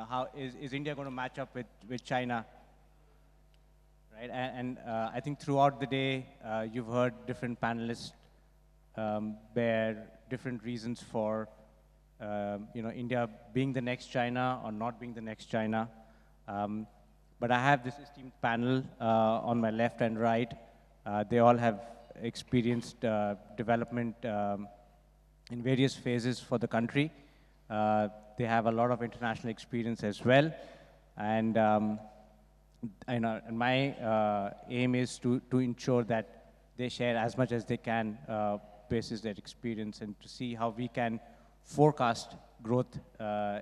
how is India going to match up with China? Right, and I think throughout the day, you've heard different panelists bear different reasons for India being the next China or not being the next China. But I have this esteemed panel on my left and right. They all have experienced development in various phases for the country. They have a lot of international experience as well. And my aim is to ensure that they share as much as they can basis their experience and to see how we can forecast growth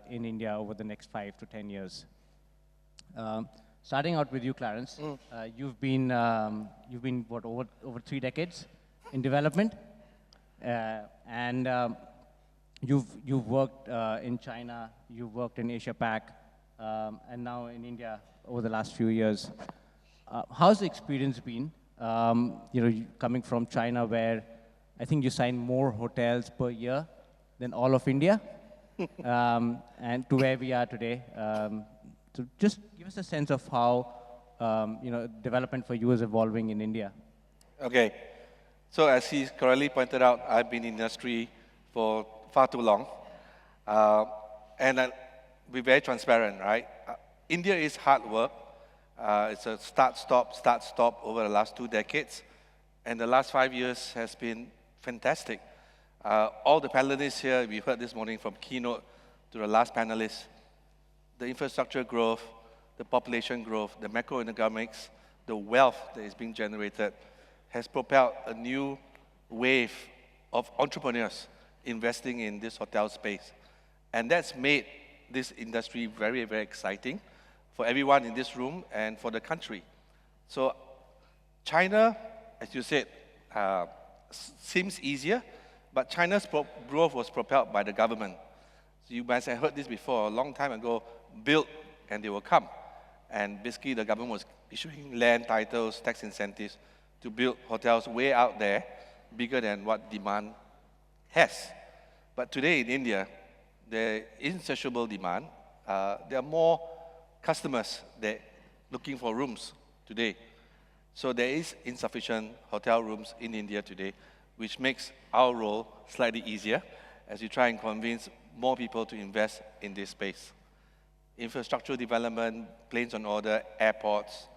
in India over the next 5 to 10 years. Starting out with you, Clarence, you've been what, over 3 decades in development, and you've worked in China, you've worked in Asia Pac, and now in India over the last few years. How's the experience been? Coming from China, where I think you sign more hotels per year than all of India, and to where we are today. So just give us a sense of how development for you is evolving in India. Okay, so as he correctly pointed out, I've been in industry for far too long, and I'll be very transparent, right? India is hard work. It's a start-stop over the last 2 decades, and the last 5 years has been fantastic. All the panelists here, we heard this morning from keynote to the last panelist, the infrastructure growth, the population growth, the macroeconomics, the wealth that is being generated has propelled a new wave of entrepreneurs investing in this hotel space. And that's made this industry very, very exciting for everyone in this room and for the country. So China, as you said, seems easier, but China's growth was propelled by the government. So you might have heard this before, a long time ago, build and they will come. And basically the government was issuing land titles, tax incentives to build hotels way out there, bigger than what demand has. But today in India, there is insatiable demand. There are more customers that looking for rooms today. So there is insufficient hotel rooms in India today, which makes our role slightly easier as we try and convince more people to invest in this space. Infrastructure development, planes on order, airports,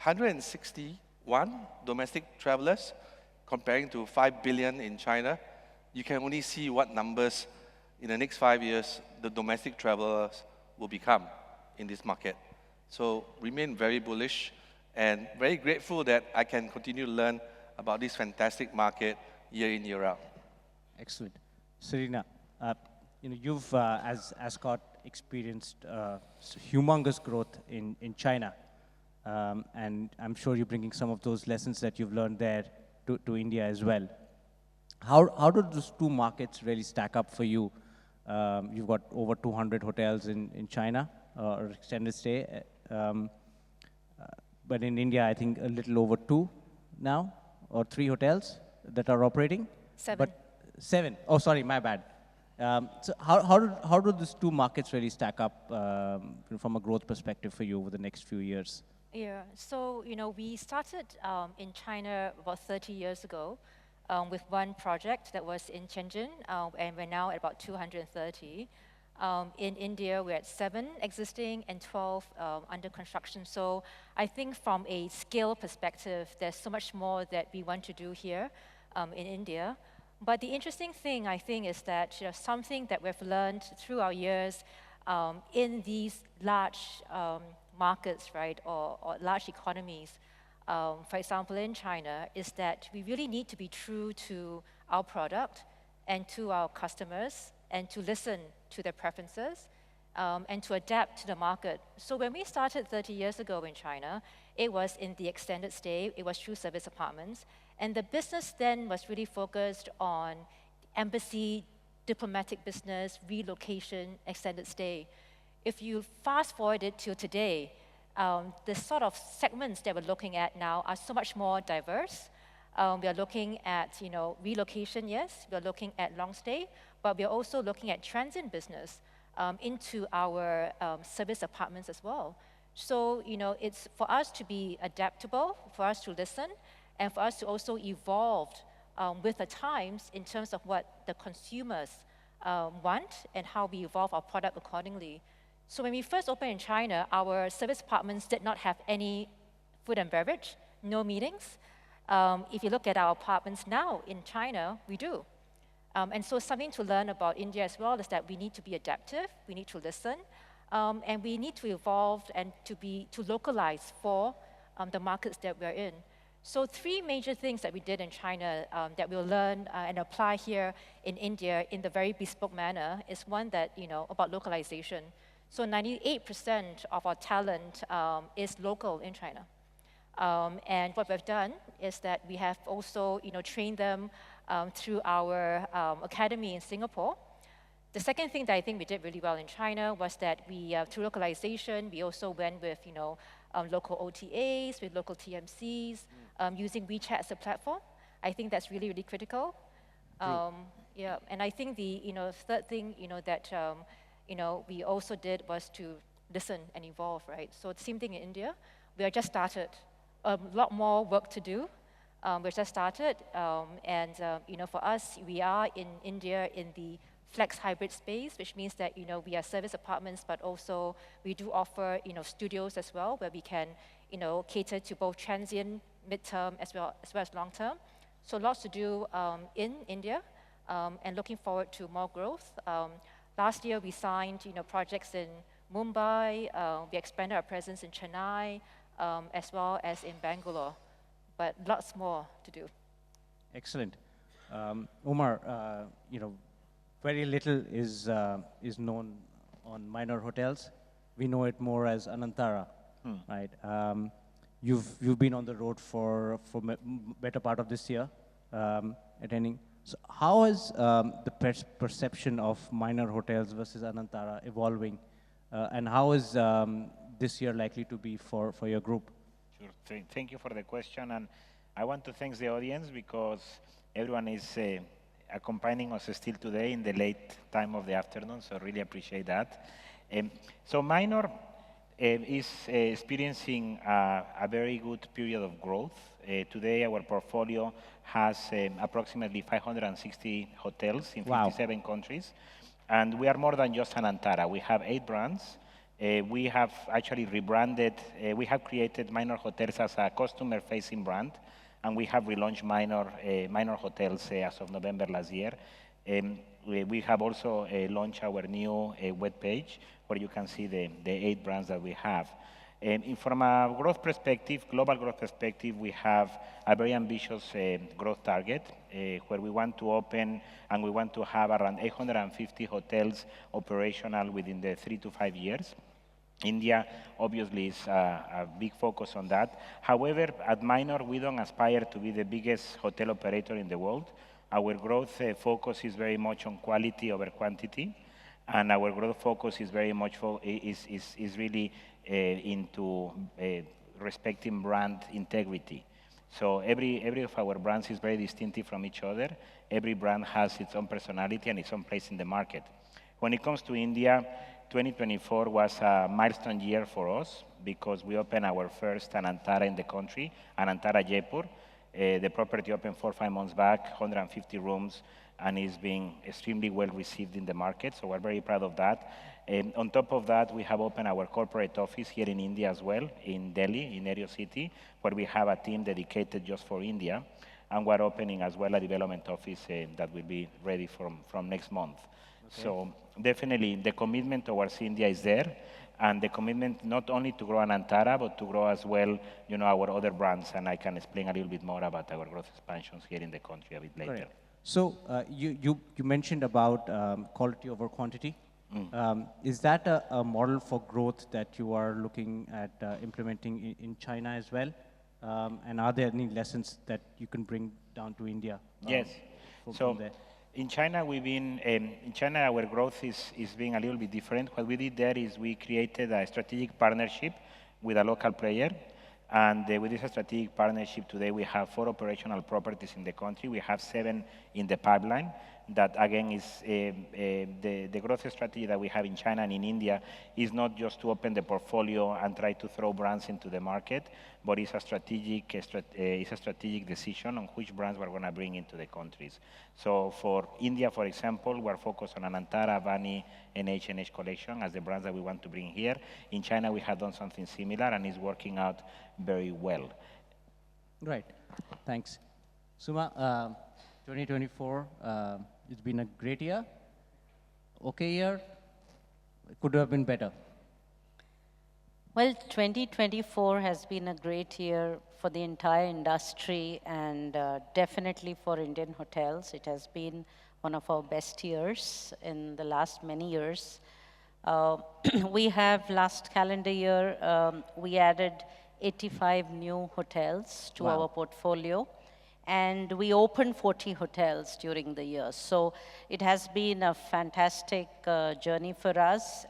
161 domestic travelers, comparing to 5 billion in China. You can only see what numbers in the next 5 years the domestic travelers will become in this market. So remain very bullish and very grateful that I can continue to learn about this fantastic market year in, year out. Excellent. Serena, you've, as Ascott, experienced humongous growth in China. And I'm sure you're bringing some of those lessons that you've learned there to India as well. How do those two markets really stack up for you? You've got over 200 hotels in China, or extended stay. But in India, I think a little over 2 now, or 3 hotels that are operating. 7. But 7. Oh, sorry, my bad. So how do these two markets really stack up from a growth perspective for you over the next few years? Yeah, so we started in China about 30 years ago with one project that was in Shenzhen, and we're now at about 230. In India, we're at 7 existing and 12 under construction. So I think from a scale perspective, there's so much more that we want to do here in India. But the interesting thing, I think, is that something that we've learned through our years in these large markets, right, or large economies, for example, in China, is that we really need to be true to our product and to our customers and to listen to their preferences and to adapt to the market. So when we started 30 years ago in China, it was in the extended stay, it was through service apartments, and the business then was really focused on embassy, diplomatic business, relocation, extended stay. If you fast forward it to today, the sort of segments that we're looking at now are so much more diverse. We are looking at relocation, yes, we're looking at long stay, but we're also looking at transient business. into our service apartments as well. So, it's for us to be adaptable, for us to listen, and for us to also evolve with the times in terms of what the consumers want and how we evolve our product accordingly. So when we first opened in China, our service apartments did not have any food and beverage, no meetings. If you look at our apartments now in China, we do. And so something to learn about India as well is that we need to be adaptive, we need to listen, and we need to evolve and to localize for the markets that we're in. So 3 major things that we did in China that we'll learn and apply here in India in the very bespoke manner is one that, about localization. So 98% of our talent is local in China. And what we've done is that we have also, trained them through our academy in Singapore. The second thing that I think we did really well in China was that we, through localization, we also went with, local OTAs, with local TMCs, using WeChat as a platform. I think that's really, really critical. Yeah, and I think the, third thing, that, we also did was to listen and evolve, right? So the same thing in India. We are just started. A lot more work to do. We just started, and for us, we are in India in the flex hybrid space, which means that we are service apartments, but also we do offer studios as well, where we can cater to both transient, mid-term, as well as long-term. So lots to do in India, and looking forward to more growth. Last year, we signed projects in Mumbai. We expanded our presence in Chennai, as well as in Bangalore, but lots more to do. Excellent. Omar, very little is known on minor hotels. We know it more as Anantara, right? You've been on the road for better part of this year, attending. So how is the perception of minor hotels versus Anantara evolving, and how is this year likely to be for your group? Sure. Thank you for the question, and I want to thank the audience because everyone is accompanying us still today in the late time of the afternoon, so really appreciate that. So minor is experiencing a very good period of growth. Today, our portfolio has approximately 560 hotels in 57 countries, and we are more than just Anantara. We have 8 brands. We have actually rebranded, we have created Minor Hotels as a customer-facing brand, and we have relaunched Minor Hotels as of November last year. We have also launched our new web page where you can see the 8 brands that we have. From a growth perspective, global growth perspective, we have a very ambitious growth target where we want to open and we want to have around 850 hotels operational within the 3 to 5 years. India obviously is a big focus on that. However, at Minor, we don't aspire to be the biggest hotel operator in the world. Our growth focus is very much on quality over quantity, and our growth focus is very much is really into respecting brand integrity. So every of our brands is very distinctive from each other. Every brand has its own personality and its own place in the market. When it comes to India, 2024 was a milestone year for us because we opened our first Anantara in the country, Anantara Jaipur. The property opened 4 or 5 months back, 150 rooms, and is being extremely well received in the market, so we're very proud of that. On top of that, we have opened our corporate office here in India as well, in Delhi, in Aero City, where we have a team dedicated just for India, and we're opening as well a development office that will be ready from next month. Okay. So definitely the commitment towards India is there, and the commitment not only to grow Anantara, but to grow as well, our other brands, and I can explain a little bit more about our growth expansions here in the country a bit later. Correct. So you mentioned about quality over quantity. Is that a model for growth that you are looking at implementing in China as well? And are there any lessons that you can bring down to India? Yes. So in China, our growth is being a little bit different. What we did there is we created a strategic partnership with a local player. And with this strategic partnership today, we have 4 operational properties in the country. We have 7 in the pipeline. that again is the growth strategy that we have in China and in India is not just to open the portfolio and try to throw brands into the market, but it's a strategic decision on which brands we're going to bring into the countries. So for India, for example, we're focused on Anantara, Vani, and H&H collection as the brands that we want to bring here. In China, we have done something similar, and it's working out very well. Right. Thanks. Suma, 2024, it's been a great year, okay year, it could have been better. Well, 2024 has been a great year for the entire industry and definitely for Indian hotels. It has been one of our best years in the last many years. We have last calendar year, we added 85 new hotels to our portfolio, and we opened 40 hotels during the year. So it has been a fantastic journey for us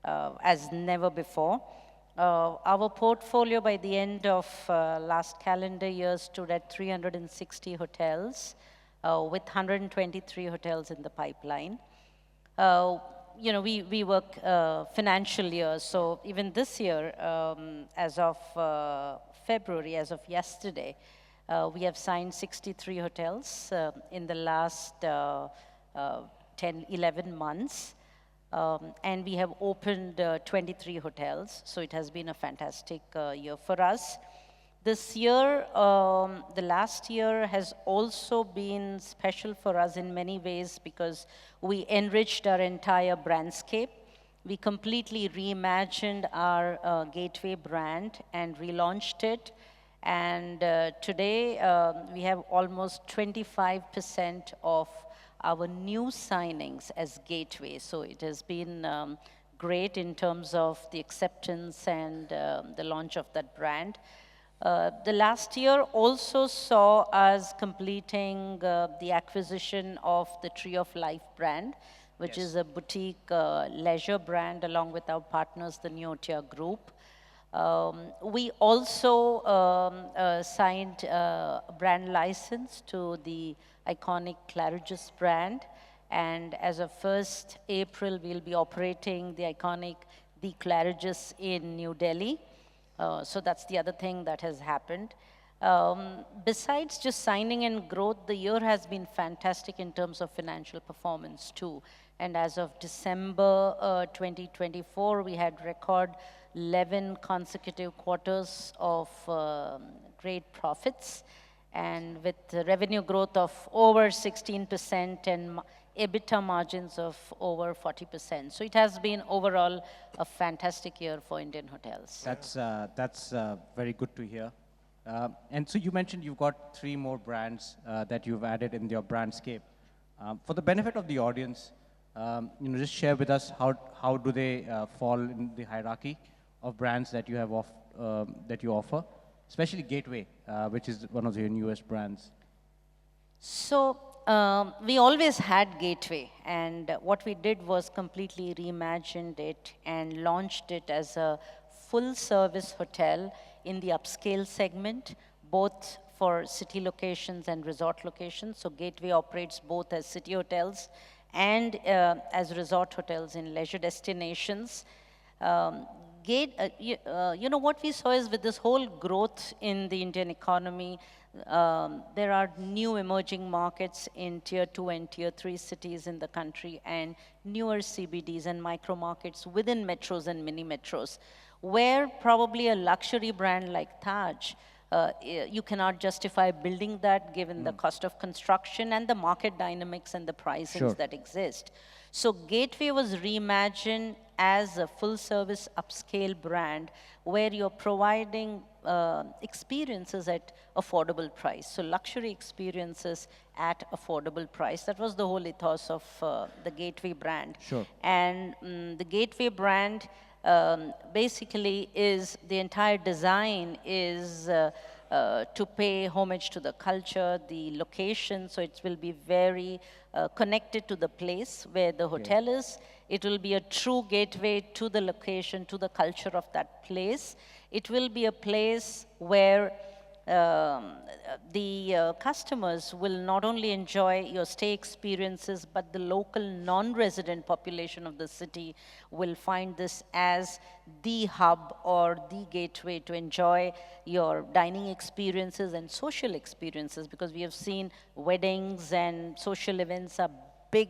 as never before. Our portfolio by the end of last calendar year stood at 360 hotels with 123 hotels in the pipeline. You know, we work financial year, so even this year, as of February, as of yesterday, we have signed 63 hotels in the last 10, 11 months. And we have opened 23 hotels, so it has been a fantastic year for us. This year, the last year has also been special for us in many ways because we enriched our entire brandscape. We completely reimagined our Gateway brand and relaunched it. And today, we have almost 25% of our new signings as Gateway. So it has been great in terms of the acceptance and the launch of that brand. The last year also saw us completing the acquisition of the Tree of Life brand, which is a boutique leisure brand along with our partners, the Neotia Group. We also signed a brand license to the iconic Claridge's brand, and as of 1st April, we'll be operating the iconic The Claridge's in New Delhi. So that's the other thing that has happened. Besides just signing and growth, the year has been fantastic in terms of financial performance too. And as of December 2024, we had record 11 consecutive quarters of great profits, and with the revenue growth of over 16% and EBITDA margins of over 40%. So it has been overall a fantastic year for Indian hotels. That's very good to hear. And so you mentioned you've got 3 more brands that you've added in your brandscape. For the benefit of the audience, just share with us how do they fall in the hierarchy of brands that you have that you offer, especially Gateway, which is one of your newest brands. So we always had Gateway, and what we did was completely reimagined it and launched it as a full-service hotel in the upscale segment, both for city locations and resort locations. So Gateway operates both as city hotels and as resort hotels in leisure destinations. What we saw is with this whole growth in the Indian economy, there are new emerging markets in tier 2 and tier 3 cities in the country and newer CBDs and micro markets within metros and mini metros, where probably a luxury brand like Taj, you cannot justify building that given the cost of construction and the market dynamics and the pricings that exist. So Gateway was reimagined as a full-service upscale brand where you're providing experiences at affordable price. So luxury experiences at affordable price. That was the whole ethos of the Gateway brand. And the Gateway brand basically is, the entire design is to pay homage to the culture, the location, so it will be very connected to the place where the hotel is. It will be a true gateway to the location, to the culture of that place. It will be a place where customers will not only enjoy your stay experiences, but the local non-resident population of the city will find this as the hub or the gateway to enjoy your dining experiences and social experiences, because we have seen weddings and social events are big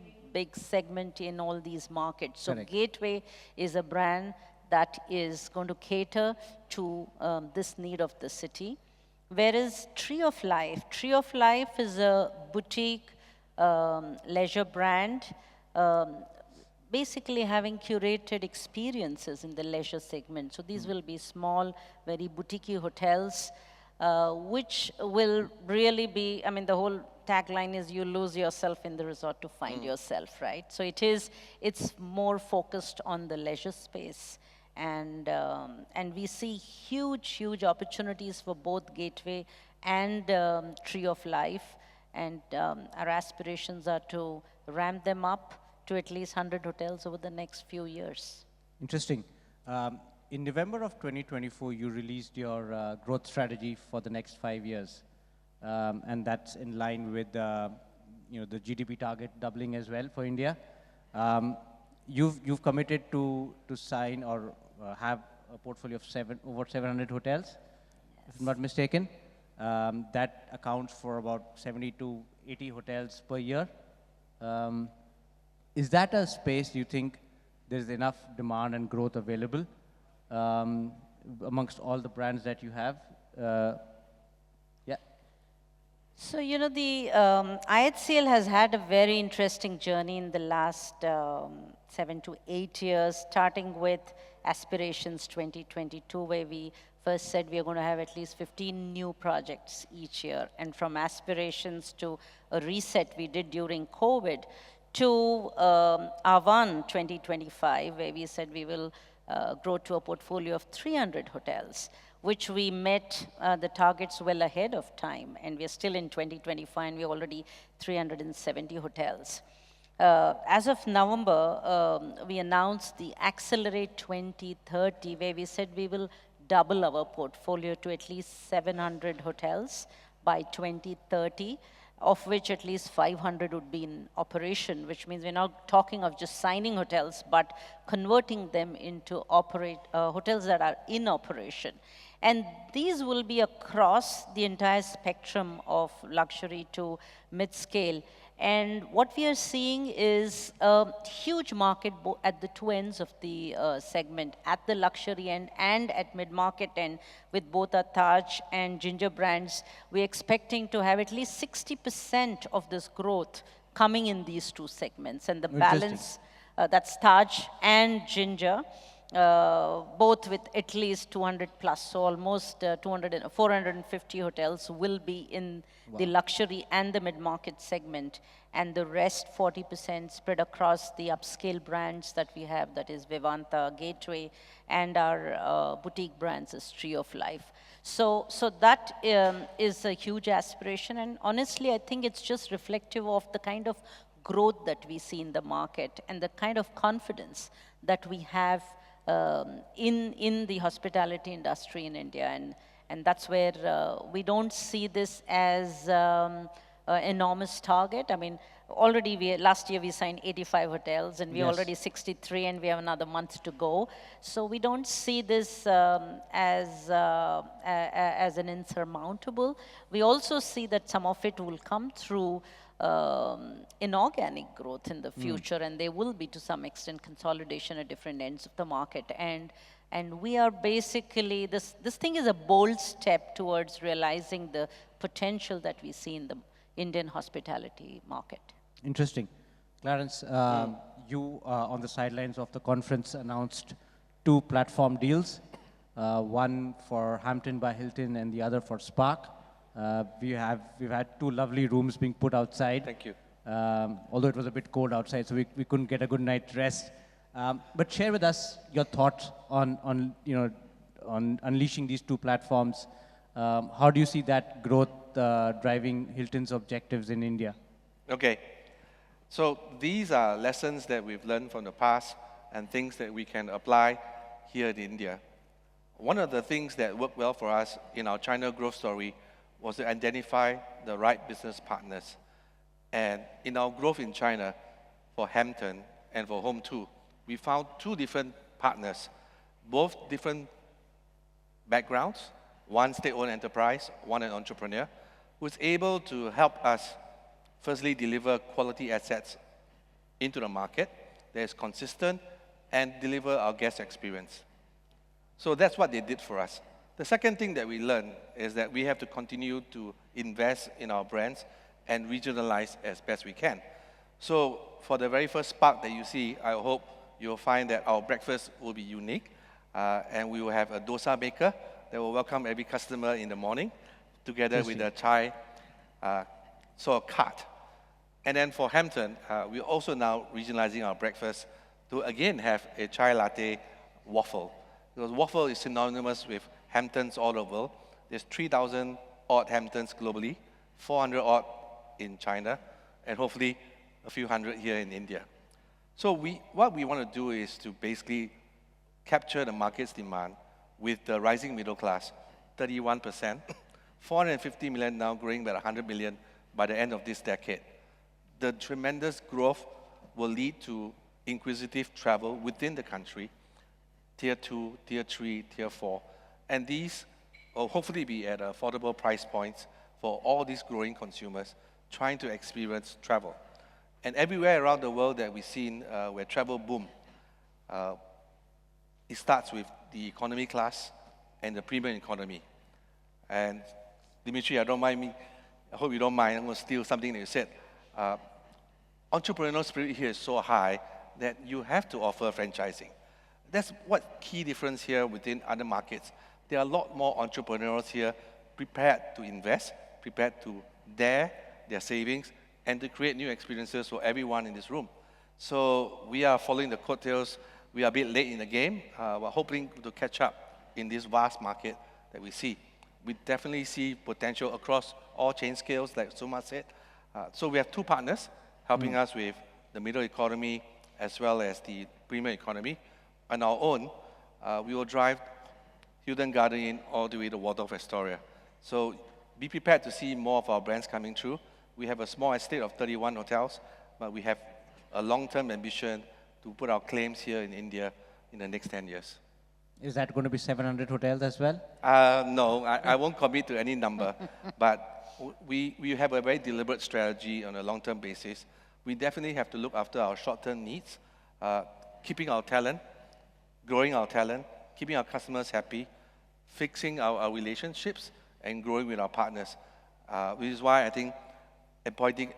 segment in all these markets. So Correct. Gateway is a brand that is going to cater to this need of the city. Whereas Tree of Life is a boutique leisure brand, basically having curated experiences in the leisure segment. So these will be small, very boutique hotels, which will really be, I mean, the whole tagline is you lose yourself in the resort to find yourself, right? So it's more focused on the leisure space. And we see huge opportunities for both Gateway and Tree of Life. And our aspirations are to ramp them up to at least 100 hotels over the next few years. Interesting. In November of 2024, you released your growth strategy for the next 5 years. And that's in line with the GDP target doubling as well for India. You've committed to sign or have a portfolio of over 700 hotels, yes, if I'm not mistaken. That accounts for about 70 to 80 hotels per year. Is that a space you think there's enough demand and growth available amongst all the brands that you have? Yeah. So, the IHCL has had a very interesting journey in the last 7 to 8 years, starting with Aspirations 2022, where we first said we are going to have at least 15 new projects each year. And from Aspirations to a reset we did during COVID, to Avan 2025, where we said we will grow to a portfolio of 300 hotels, which we met the targets well ahead of time. And we're still in 2025, and we're already 370 hotels. As of November, we announced the Accelerate 2030, where we said we will double our portfolio to at least 700 hotels by 2030, of which at least 500 would be in operation, which means we're not talking of just signing hotels, but converting them into hotels that are in operation. And these will be across the entire spectrum of luxury to mid-scale. And what we are seeing is a huge market at the two ends of the segment, at the luxury end and at mid-market end, with both our Taj and Ginger brands. We're expecting to have at least 60% of this growth coming in these two segments. And the balance, that's Taj and Ginger, both with at least 200 plus, so almost 450 hotels will be in the luxury and the mid-market segment, and the rest 40% spread across the upscale brands that we have, that is Vivanta, Gateway, and our boutique brands is Tree of Life. So that is a huge aspiration, and honestly, I think it's just reflective of the kind of growth that we see in the market and the kind of confidence that we have in the hospitality industry in India, and that's where we don't see this as an enormous target. I mean, already last year we signed 85 hotels, and we're already 63, and we have another month to go. So we don't see this as an insurmountable. We also see that some of it will come through inorganic growth in the future, and there will be to some extent consolidation at different ends of the market. And we are basically, this thing is a bold step towards realizing the potential that we see in the Indian hospitality market. Interesting. Clarence, you on the sidelines of the conference announced 2 platform deals, one for Hampton by Hilton and the other for Spark. We've had 2 lovely rooms being put outside. Thank you. Although it was a bit cold outside, so we couldn't get a good night's rest. But share with us your thoughts on unleashing these 2 platforms. How do you see that growth driving Hilton's objectives in India? Okay. So these are lessons that we've learned from the past and things that we can apply here in India. One of the things that worked well for us in our China growth story was to identify the right business partners. And in our growth in China, for Hampton and for Home 2, we found two different partners, both different backgrounds, one state-owned enterprise, one an entrepreneur, who's able to help us firstly deliver quality assets into the market that is consistent and deliver our guest experience. So that's what they did for us. The second thing that we learned is that we have to continue to invest in our brands and regionalize as best we can. So for the very first spark that you see, I hope you'll find that our breakfast will be unique, and we will have a dosa maker that will welcome every customer in the morning, together with a chai sort of cart. And then for Hampton, we're also now regionalizing our breakfast to again have a chai latte waffle. Because waffle is synonymous with Hamptons all over the world. There's 3,000 odd Hamptons globally, 400 odd in China, and hopefully a few hundred here in India. So what we want to do is to basically capture the market's demand with the rising middle class, 31%, 450 million now growing by 100 million by the end of this decade. The tremendous growth will lead to inquisitive travel within the country, Tier 2, Tier 3, Tier 4, and these will hopefully be at affordable price points for all these growing consumers trying to experience travel. And everywhere around the world that we've seen where travel boom, it starts with the economy class and the premium economy. And Dimitri, I hope you don't mind, I'm going to steal something that you said. Entrepreneurial spirit here is so high that you have to offer franchising. That's what key difference here within other markets. There are a lot more entrepreneurs here prepared to invest, prepared to dare their savings, and to create new experiences for everyone in this room. So we are following the coattails. We are a bit late in the game. We're hoping to catch up in this vast market that we see. We definitely see potential across all chain scales, like Suma said. So we have two partners helping us with the middle economy as well as the premium economy. On our own, we will drive Hilton Garden Inn all the way to Waldorf Astoria. So be prepared to see more of our brands coming through. We have a small estate of 31 hotels, but we have a long-term ambition to put our claims here in India in the next 10 years. Is that going to be 700 hotels as well? No, I won't commit to any number, but we have a very deliberate strategy on a long-term basis. We definitely have to look after our short-term needs, keeping our talent, growing our talent, keeping our customers happy, fixing our relationships, and growing with our partners, which is why I think appointing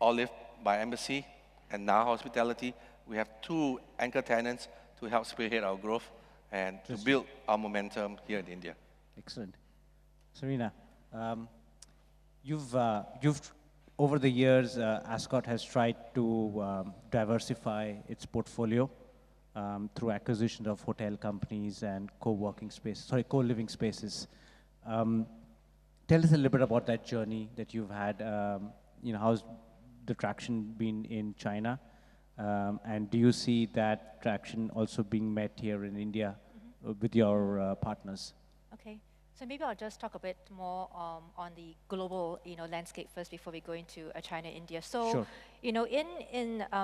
Olive by Embassy and now Hospitality, we have two anchor tenants to help spearhead our growth and to build our momentum here in India. Excellent. Serena, you've over the years, Ascott has tried to diversify its portfolio through acquisition of hotel companies and co-living spaces. Tell us a little bit about that journey that you've had. How's the traction been in China? And do you see that traction also being met here in India with your partners? Okay. So maybe I'll just talk a bit more on the global, landscape first before we go into China, India. So, sure.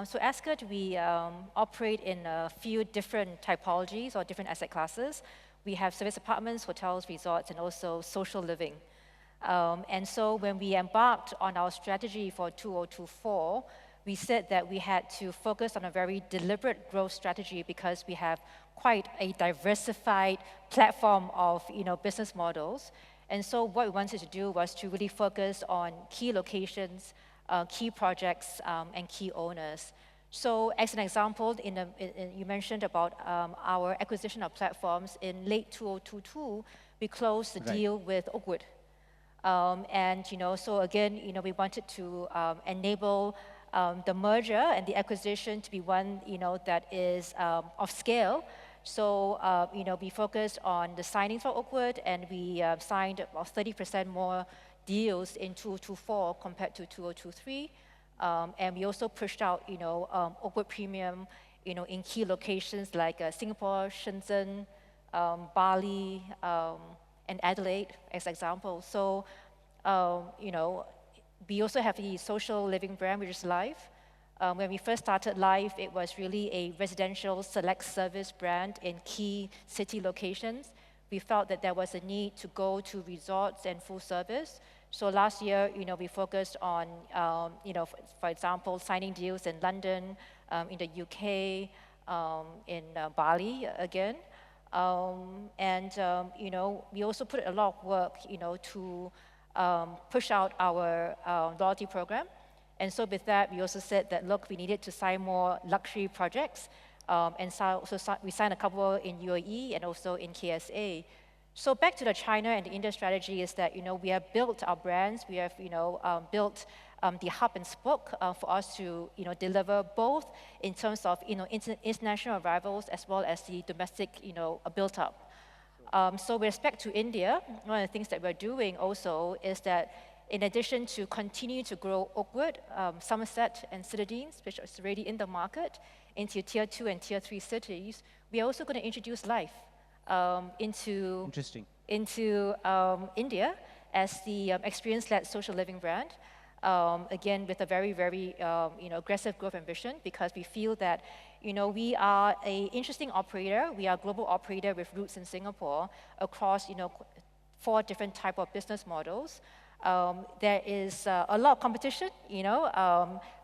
So Ascott, we operate in a few different typologies or different asset classes. We have service apartments, hotels, resorts, and also social living. And so when we embarked on our strategy for 2024, we said that we had to focus on a very deliberate growth strategy because we have quite a diversified platform of business models. And so what we wanted to do was to really focus on key locations, key projects, and key owners. So as an example, you mentioned about our acquisition of platforms. In late 2022, we closed the deal with Oakwood. And so again, we wanted to enable the merger and the acquisition to be one, that is of scale. So, we focused on the signings for Oakwood, and we signed about 30% more deals in 2024 compared to 2023. And we also pushed out, Oakwood Premium, in key locations like Singapore, Shenzhen, Bali, and Adelaide as examples. So you know, we also have the social living brand, which is Life. When we first started Life, it was really a residential select service brand in key city locations. We felt that there was a need to go to resorts and full service. So last year, you know, we focused on, you know, for example, signing deals in London, in the UK, in Bali again. You know, we also put a lot of work, you know, to push out our loyalty program. And so with that, we also said that, look, we needed to sign more luxury projects. We signed a couple in UAE and also in KSA. So back to the China and the India strategy is that, you know, we have built our brands. We have, you know, built the hub and spoke for us to, you know, deliver both in terms of, you know, international arrivals as well as the domestic, you know, built up. So with respect to India, one of the things that we're doing also is that in addition to continue to grow Oakwood, Somerset, and Citadines, which is already in the market, into tier 2 and tier 3 cities, we are also going to introduce Life into India as the experience-led social living brand. Again, with a very, very you know, aggressive growth ambition, because we feel that, you know, we are an interesting operator. We are a global operator with roots in Singapore across, you know, 4 different type of business models. There is a lot of competition, you know.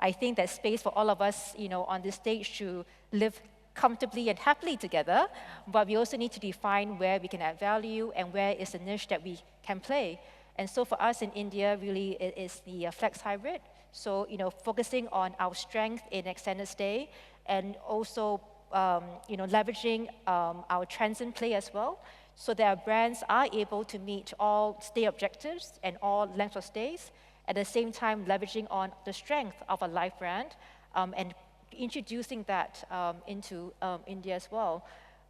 I think there's space for all of us, you know, on this stage to live comfortably and happily together, but we also need to define where we can add value and where is the niche that we can play. And so for us in India, really, it is the flex hybrid. So, you know, focusing on our strength in extended stay and also, you know, leveraging our transient play as well, so that our brands are able to meet all stay objectives and all lengths of stays, at the same time leveraging on the strength of a Life brand and introducing that into India as well.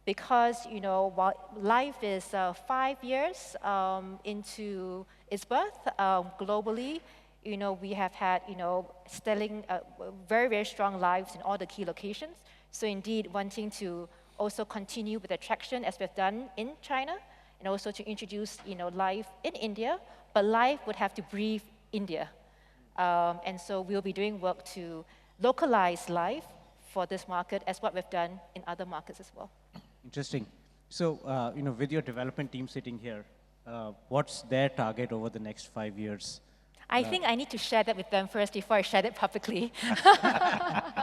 Because, you know, while Life is 5 years into its birth, globally, you know, we have had, you know, stellar, very, very strong lives in all the key locations. So indeed, wanting to also continue with the traction as we've done in China, and also to introduce, you know, Life in India, but Life would have to breathe India. And so we'll be doing work to localize Life for this market as what we've done in other markets as well. Interesting. So, you know, with your development team sitting here, what's their target over the next 5 years? I think I need to share that with them first before I share it publicly.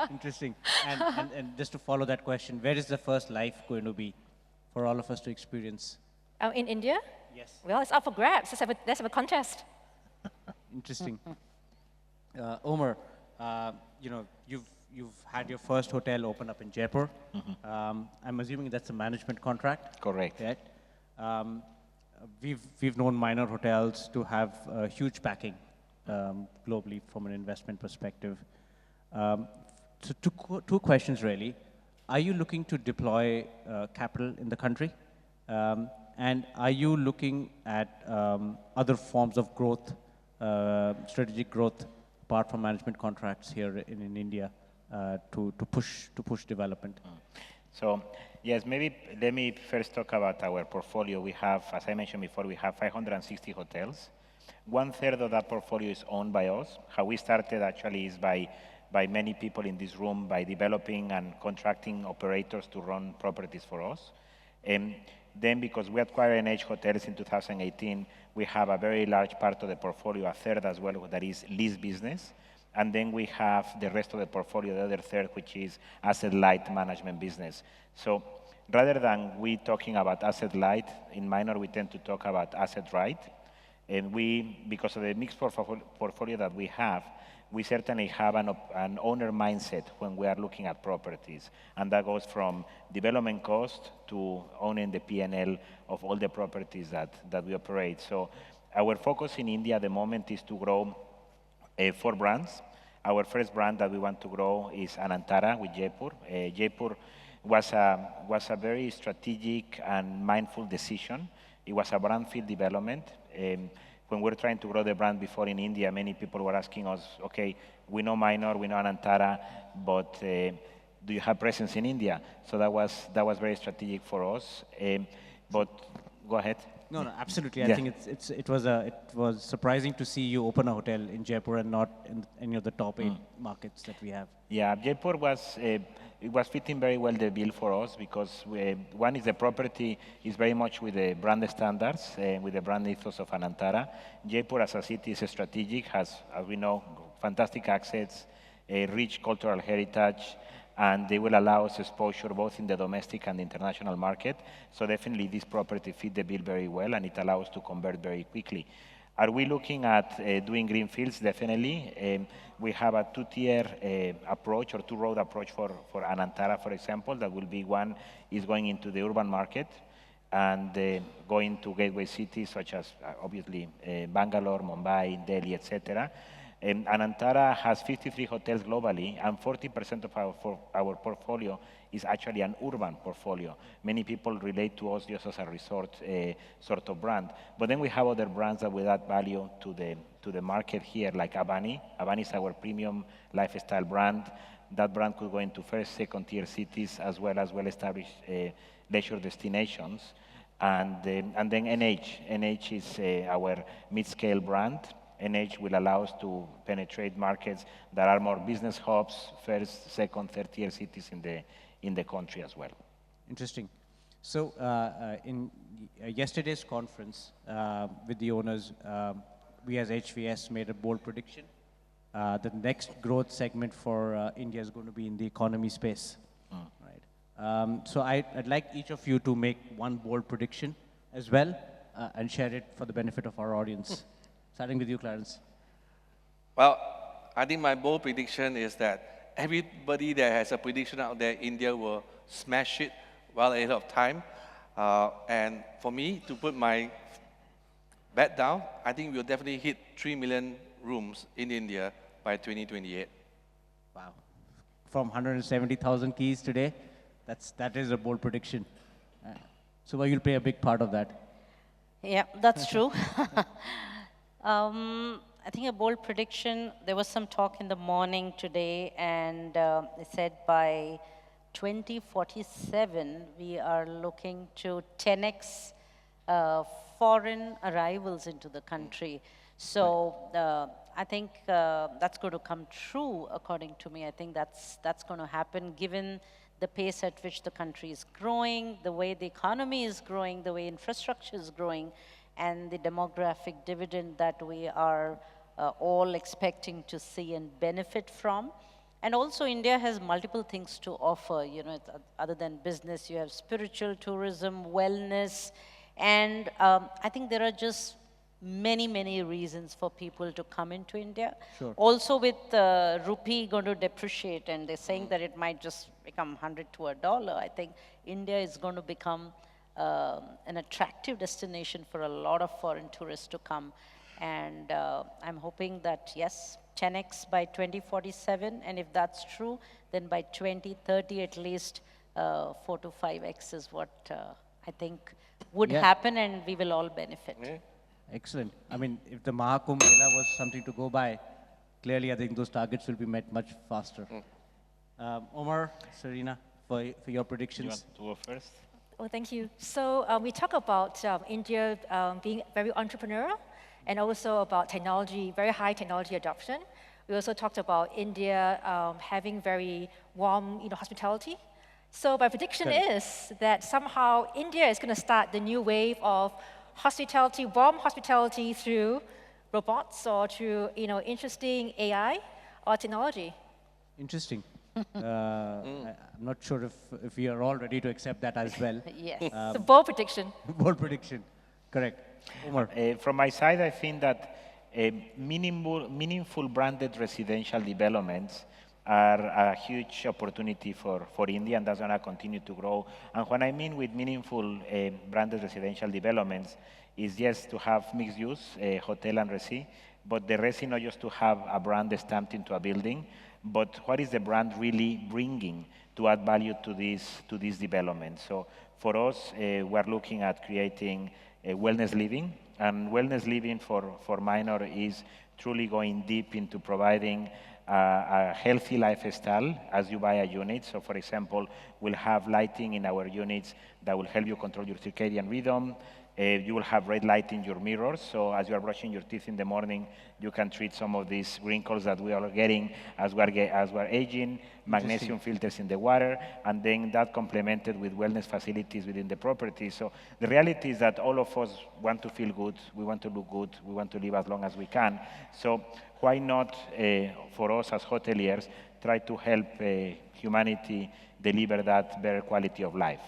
Interesting. And just to follow that question, where is the first Life going to be for all of us to experience? In India? Yes. Well, it's up for grabs. Let's have a contest. Interesting. Omar, you know, you've had your first hotel open up in Jaipur. I'm assuming that's a management contract. Correct. Right? We've known minor hotels to have huge backing globally from an investment perspective. So two questions really. Are you looking to deploy capital in the country? And are you looking at other forms of growth, strategic growth, apart from management contracts here in India, to push development? So yes, maybe let me first talk about our portfolio. We have, as I mentioned before, we have 560 hotels. 1/3 of that portfolio is owned by us. How we started actually is by many people in this room by developing and contracting operators to run properties for us. And then because we acquired NH Hotels in 2018, we have a very large part of the portfolio, 1/3 as well, that is lease business. And then we have the rest of the portfolio, the other 1/3, which is asset-light management business. So rather than we talking about asset-light, in minor we tend to talk about asset-right. And we, because of the mixed portfolio that we have, we certainly have an owner mindset when we are looking at properties. And that goes from development cost to owning the P&L of all the properties that we operate. So our focus in India at the moment is to grow 4 brands. Our first brand that we want to grow is Anantara with Jaipur. Jaipur was a very strategic and mindful decision. It was a brownfield development. When we were trying to grow the brand before in India, many people were asking us, okay, we know Minor, we know Anantara, but do you have presence in India? So that was very strategic for us. But Go ahead. No, no, absolutely. I Yeah. think it was surprising to see you open a hotel in Jaipur and not in any of the top 8 markets that we have. Yeah, Jaipur was it was fitting very well the bill for us because one is the property is very much with the brand standards, with the brand ethos of Anantara. Jaipur as a city is strategic, has, as we know, fantastic assets, a rich cultural heritage, and they will allow us exposure both in the domestic and international market. So definitely this property fit the bill very well, and it allows us to convert very quickly. Are we looking at doing greenfields? Definitely. We have a two-tier approach or two-road approach for Anantara, for example. That will be one is going into the urban market and going to gateway cities such as obviously Bangalore, Mumbai, Delhi, etc. Anantara has 53 hotels globally, and 40% of our portfolio is actually an urban portfolio. Many people relate to us just as a resort sort of brand. But then we have other brands that will add value to the market here, like Avani. Avani is our premium lifestyle brand. That brand could go into first, second tier cities as well-established leisure destinations. And then NH. NH is our mid-scale brand. NH will allow us to penetrate markets that are more business hubs, first, second, third tier cities in the country as well. Interesting. So in yesterday's conference with the owners, we as HVS made a bold prediction. The next growth segment for India is going to be in the economy space. Right. So I'd like each of you to make one bold prediction as well and share it for the benefit of our audience. Starting with you, Clarence. Well, I think my bold prediction is that everybody that has a prediction out there, India will smash it well ahead of time. And for me, to put my bet down, I think we'll definitely hit 3 million rooms in India by 2028. Wow. From 170,000 keys today, that is a bold prediction. So you'll play a big part of that. Yeah, that's true. I think a bold prediction, there was some talk in the morning today, and it said by 2047, we are looking to 10x foreign arrivals into the country. So I think that's going to come true, according to me. I think that's going to happen, given the pace at which the country is growing, the way the economy is growing, the way infrastructure is growing, and the demographic dividend that we are all expecting to see and benefit from. And also India has multiple things to offer, you know, other than business. You have spiritual tourism, wellness, and I think there are just many, many reasons for people to come into India. Sure. Also with rupee going to depreciate, and they're saying that it might just become 100 to a dollar, I think India is going to become an attractive destination for a lot of foreign tourists to come. And I'm hoping that, yes, 10x by 2047, and if that's true, then by 2030 at least 4 to 5x is what I think would happen, and we will all benefit. Yeah. Excellent. I mean, if the Mahakumbh Mela was something to go by, clearly I think those targets will be met much faster. Omar, Serena, for your predictions. You want to go first? Oh, thank you. So we talk about India being very entrepreneurial, and also about technology, very high technology adoption. We also talked about India having very warm, hospitality. So my prediction is that somehow India is going to start the new wave of hospitality, warm hospitality through robots or through, interesting AI or technology. Interesting. I'm not sure if we are all ready to accept that as well. Yes. It's a bold prediction. Bold prediction. Correct. Omar. From my side, I think that meaningful branded residential developments are a huge opportunity for India, and that's going to continue to grow. And what I mean with meaningful branded residential developments is just to have mixed use, hotel and resi, but the resi not just to have a brand stamped into a building, but what is the brand really bringing to add value to this development. So for us, we're looking at creating a wellness living, and wellness living for minor is truly going deep into providing a healthy lifestyle as you buy a unit. So for example, we'll have lighting in our units that will help you control your circadian rhythm. You will have red light in your mirrors, so as you are brushing your teeth in the morning, you can treat some of these wrinkles that we are getting as we're aging, magnesium filters in the water, and then that complemented with wellness facilities within the property. So the reality is that all of us want to feel good, we want to look good, we want to live as long as we can. So why not, for us as hoteliers, try to help humanity deliver that better quality of life?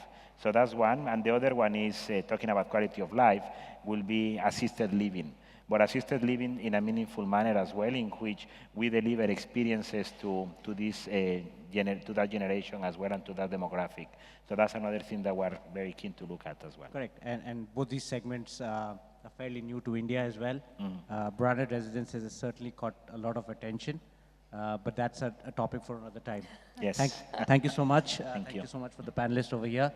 So that's one, and the other one is talking about quality of life, will be assisted living. But assisted living in a meaningful manner as well, in which we deliver experiences to that generation as well and to that demographic. So that's another thing that we're very keen to look at as well. Correct, and both these segments are fairly new to India as well. Branded residences has certainly caught a lot of attention, but that's a topic for another time. Yes. Thank you so much. Thank you so much for the panelists over here.